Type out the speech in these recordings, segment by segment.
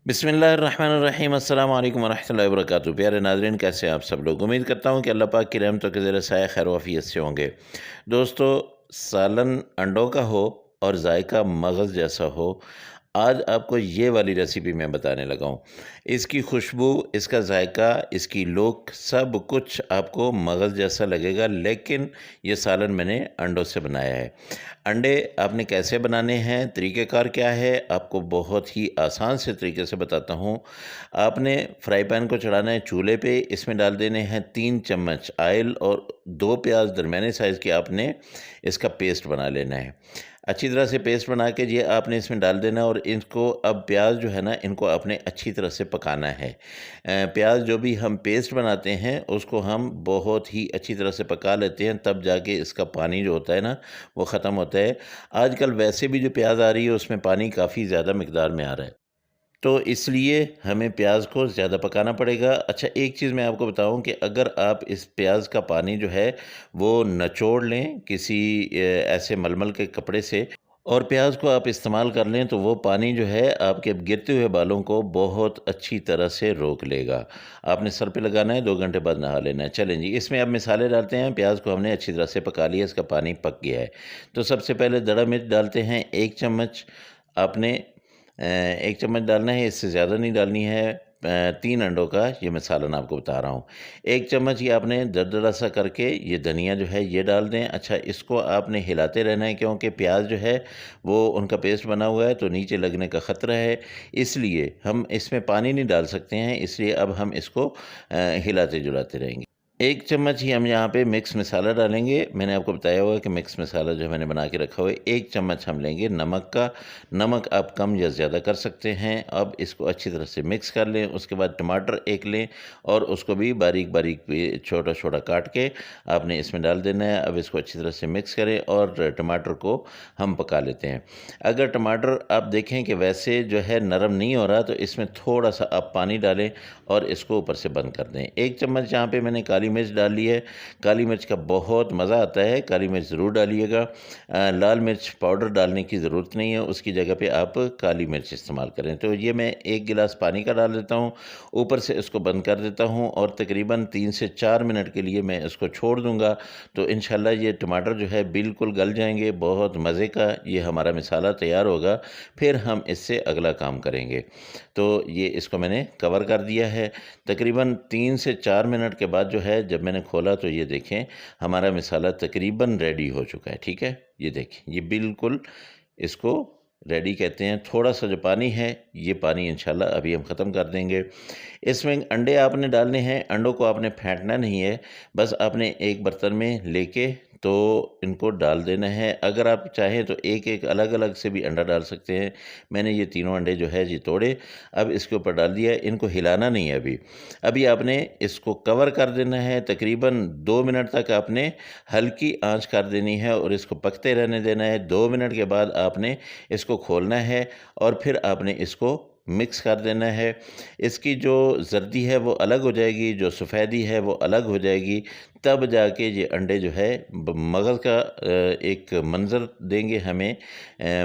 बिस्मिल्लाहिर्रहमानिर्रहीम अस्सलाम वालेकुम वरहमतुल्लाहि वबरकातुहू। प्यारे नाज़रीन, कैसे हैं आप सब लोग। उम्मीद करता हूँ कि अल्लाह पाक की रहमतों के ज़रिए साया खैर वाफ़ियत से होंगे। दोस्तों, सालन अंडों का हो और जायका मगज़ जैसा हो, आज आपको ये वाली रेसिपी मैं बताने लगा हूँ। इसकी खुशबू, इसका जायका, इसकी लुक सब कुछ आपको मगज़ जैसा लगेगा, लेकिन ये सालन मैंने अंडों से बनाया है। अंडे आपने कैसे बनाने हैं, तरीक़ेकार क्या है, आपको बहुत ही आसान से तरीके से बताता हूँ। आपने फ्राई पैन को चढ़ाना है चूल्हे पे, इसमें डाल देने हैं 3 चम्मच ऑयल और 2 प्याज दरमियाने साइज़ के आपने इसका पेस्ट बना लेना है। अच्छी तरह से पेस्ट बना के ये आपने इसमें डाल देना और इनको अब प्याज जो है ना, इनको आपने अच्छी तरह से पकाना है। प्याज जो भी हम पेस्ट बनाते हैं उसको हम बहुत ही अच्छी तरह से पका लेते हैं, तब जाके इसका पानी जो होता है ना वो ख़त्म होता है। आजकल वैसे भी जो प्याज आ रही है उसमें पानी काफ़ी ज़्यादा मिकदार में आ रहा है, तो इसलिए हमें प्याज को ज़्यादा पकाना पड़ेगा। अच्छा, एक चीज़ मैं आपको बताऊं कि अगर आप इस प्याज का पानी जो है वो निचोड़ लें किसी ऐसे मलमल के कपड़े से और प्याज को आप इस्तेमाल कर लें, तो वो पानी जो है आपके गिरते हुए बालों को बहुत अच्छी तरह से रोक लेगा। आपने सर पे लगाना है, 2 घंटे बाद नहा लेना है। चलें जी, इसमें अब मसाले डालते हैं। प्याज को हमने अच्छी तरह से पका लिया, इसका पानी पक गया है। तो सबसे पहले दड़ा मिर्च डालते हैं 1 चम्मच। आपने 1 चम्मच डालना है, इससे ज़्यादा नहीं डालनी है। 3 अंडों का ये मैं सालन आपको बता रहा हूँ। 1 चम्मच ये आपने दरदरा सा करके ये धनिया जो है ये डाल दें। अच्छा, इसको आपने हिलाते रहना है, क्योंकि प्याज जो है वो उनका पेस्ट बना हुआ है, तो नीचे लगने का ख़तरा है। इसलिए हम इसमें पानी नहीं डाल सकते हैं, इसलिए अब हम इसको हिलाते-जुलाते रहेंगे। 1 चम्मच ही हम यहाँ पे मिक्स मसाला डालेंगे। मैंने आपको बताया हुआ है कि मिक्स मसाला जो है मैंने बना के रखा हुआ है। 1 चम्मच हम लेंगे नमक का। नमक आप कम या ज़्यादा कर सकते हैं। अब इसको अच्छी तरह से मिक्स कर लें। उसके बाद टमाटर 1 लें और उसको भी बारीक-बारीक छोटा-छोटा काट के आपने इसमें डाल देना है। अब इसको अच्छी तरह से मिक्स करें और टमाटर को हम पका लेते हैं। अगर टमाटर आप देखें कि वैसे जो है नरम नहीं हो रहा, तो इसमें थोड़ा-सा आप पानी डालें और इसको ऊपर से बंद कर दें। 1 चम्मच यहाँ पे मैंने काली मिर्च डाल ली है। काली मिर्च का बहुत मज़ा आता है, काली मिर्च ज़रूर डालिएगा। लाल मिर्च पाउडर डालने की ज़रूरत नहीं है, उसकी जगह पे आप काली मिर्च इस्तेमाल करें। तो ये मैं 1 गिलास पानी का डाल देता हूँ, ऊपर से इसको बंद कर देता हूँ और तकरीबन 3 से 4 मिनट के लिए मैं इसको छोड़ दूँगा। तो इंशाल्लाह ये टमाटर जो है बिल्कुल गल जाएँगे, बहुत मज़े का ये हमारा मसाला तैयार होगा। फिर हम इससे अगला काम करेंगे। तो ये इसको मैंने कवर कर दिया है। तकरीबन 3 से 4 मिनट के बाद जो है जब मैंने खोला, तो ये देखें हमारा मसाला तकरीबन रेडी हो चुका है। ठीक है, ये देखें, ये बिल्कुल इसको रेडी कहते हैं। थोड़ा-सा जो पानी है, ये पानी इंशाल्लाह अभी हम ख़त्म कर देंगे। इसमें अंडे आपने डालने हैं। अंडों को आपने फेंटना नहीं है, बस आपने एक बर्तन में लेके तो इनको डाल देना है। अगर आप चाहें तो एक-एक अलग-अलग से भी अंडा डाल सकते हैं। मैंने ये तीनों अंडे जो है जी तोड़े, अब इसके ऊपर डाल दिया है। इनको हिलाना नहीं है अभी। अभी आपने इसको कवर कर देना है। तकरीबन 2 मिनट तक आपने हल्की आँच कर देनी है और इसको पकते रहने देना है। 2 मिनट के बाद आपने इसको खोलना है और फिर आपने इसको मिक्स कर देना है। इसकी जो ज़र्दी है वो अलग हो जाएगी, जो सफ़ेदी है वो अलग हो जाएगी, तब जाके ये अंडे जो है मगज़ का एक मंज़र देंगे हमें।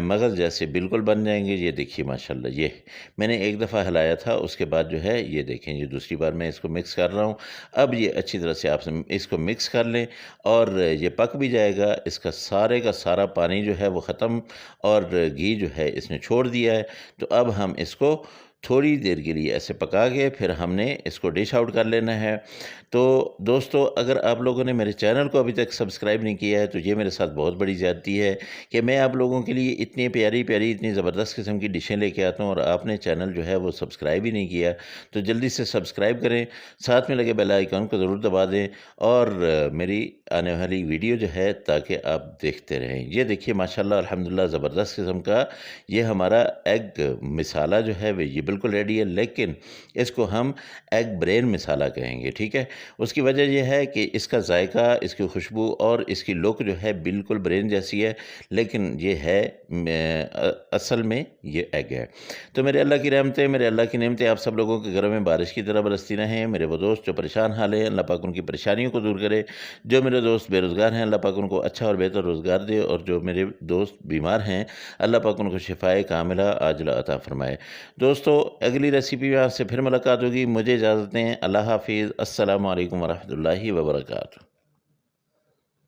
मगज़ जैसे बिल्कुल बन जाएंगे। ये देखिए माशाल्लाह, ये मैंने एक दफ़ा हिलाया था, उसके बाद जो है ये देखें, ये दूसरी बार मैं इसको मिक्स कर रहा हूँ। अब ये अच्छी तरह से आप इसको मिक्स कर लें और ये पक भी जाएगा। इसका सारे का सारा पानी जो है वो ख़त्म और घी जो है इसने छोड़ दिया है। तो अब हम इसको थोड़ी देर के लिए ऐसे पका के फिर हमने इसको डिश आउट कर लेना है। तो दोस्तों, अगर आप लोगों ने मेरे चैनल को अभी तक सब्सक्राइब नहीं किया है, तो ये मेरे साथ बहुत बड़ी ज़्यादती है कि मैं आप लोगों के लिए इतनी प्यारी-प्यारी, इतनी ज़बरदस्त किस्म की डिशें लेके आता हूँ और आपने चैनल जो है वो सब्सक्राइब ही नहीं किया। तो जल्दी से सब्सक्राइब करें, साथ में लगे बेल आइकन को ज़रूर दबा दें और मेरी आने वाली वीडियो जो है ताकि आप देखते रहें। ये देखिए माशाल्लाह अल्हम्दुलिल्लाह ज़बरदस्त किस्म का ये हमारा एग मसाला जो है वो ये बिल्कुल रेडी है, लेकिन इसको हम एग ब्रेन मसाला कहेंगे। ठीक है, उसकी वजह यह है कि इसका जायका, इसकी खुशबू और इसकी लुक जो है बिल्कुल ब्रेन जैसी है, लेकिन ये है असल में ये एग है। तो मेरे अल्लाह की रहमतें, मेरे अल्लाह की नेमतें आप सब लोगों के घरों में बारिश की तरह बरसती रहें। मेरे वो दोस्त जो परेशान हाल हैं, अल्लाह पाक उनकी परेशानियों को दूर करे। जो मेरे दोस्त बेरोज़गार हैं, अल्लाह पाक उनको अच्छा और बेहतर रोज़गार दे, और जो मेरे दोस्त बीमार हैं, अल्लाह पाक उनको शिफ़ाए कामिला आजिला अता फ़रमाए। दोस्तों, अगली रेसिपी में आपसे फिर मुलाकात होगी। मुझे इजाज़त दें। अल्लाह हाफ़िज़। अस्सलामु अलैकुम वरहमतुल्लाहि वबरकातुहू।